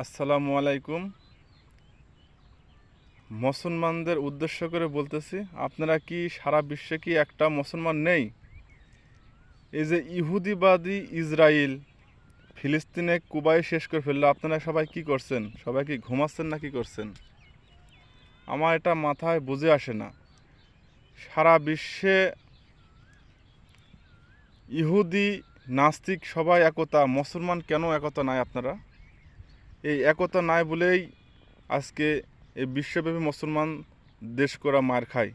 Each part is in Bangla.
আসসালামু আলাইকুম। মুসলমানদের উদ্দেশ্য করে বলতেছি, আপনারা কি সারা বিশ্বে কি একটা মুসলমান নেই? এই যে ইহুদিবাদী ইসরায়েল ফিলিস্তিনে কুবাই শেষ করে ফেললো, আপনারা সবাই কি করছেন? সবাই কি ঘুমাচ্ছেন না কি করছেন? আমার এটা মাথায় বুঝে আসে না। সারা বিশ্বে ইহুদি নাস্তিক সবাই একতা, মুসলমান কেন একতা নাই? আপনারা এই একতা নাই বলেই আজকে এই বিশ্বব্যাপী মুসলমান দেশ করা মার খায়।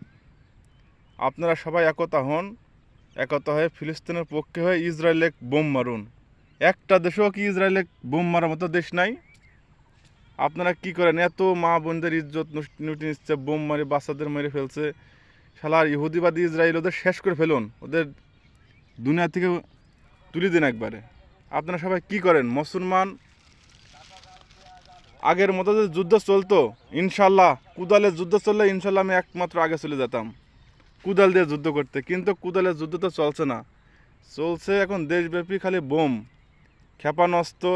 আপনারা সবাই একতা হন, একতা হয়ে ফিলিস্তিনের পক্ষে হয়ে ইসরায়েলে বোম মারুন। একটা দেশেও কি ইসরায়েলে বোম মারার মতো দেশ নাই? আপনারা কি করেন? এত মা বোনদের ইজ্জত লুটে নিচ্ছে, বোম মারি বাচ্চাদের মেরে ফেলছে। শালার ইহুদিবাদী ইসরায়েল ওদের শেষ করে ফেলুন, ওদের দুনিয়া থেকে তুলে দিন একবারে। আপনারা সবাই কি করেন? মুসলমান আগের মতো যে যুদ্ধ চলতো, ইনশাল্লাহ কুদালের যুদ্ধ চললে ইনশাল্লাহ আমি একমাত্র আগে চলে যেতাম কুদাল দিয়ে যুদ্ধ করতে, কিন্তু কুদালের যুদ্ধ তো চলছে না। চলছে এখন দেশব্যাপী খালি বোম, ক্ষেপণাস্ত্র,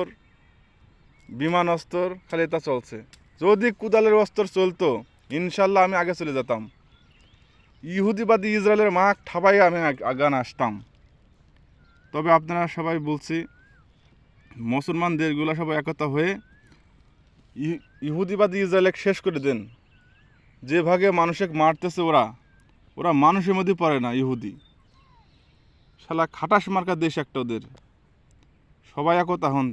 বিমান অস্ত্র, খালি এটা চলছে। যদি কুদালের অস্ত্র চলতো ইনশাল্লাহ আমি আগে চলে যেতাম, ইহুদিবাদী ইসরায়েলের মাঠ ঠাবাই আমি আগান আসতাম। তবে আপনারা সবাই বলছি, মুসলমান দেশগুলো সবাই একতা হয়ে ইহুদিবাদী ইসরায়েলকে শেষ করে দেন। যে ভাগে মানুষকে মারতেছে ওরা ওরা মানুষের মধ্যে পড়ে না। ইহুদি শালা খাটাস মার্কা দেশ একটা ওদের। সবাই একতা হন।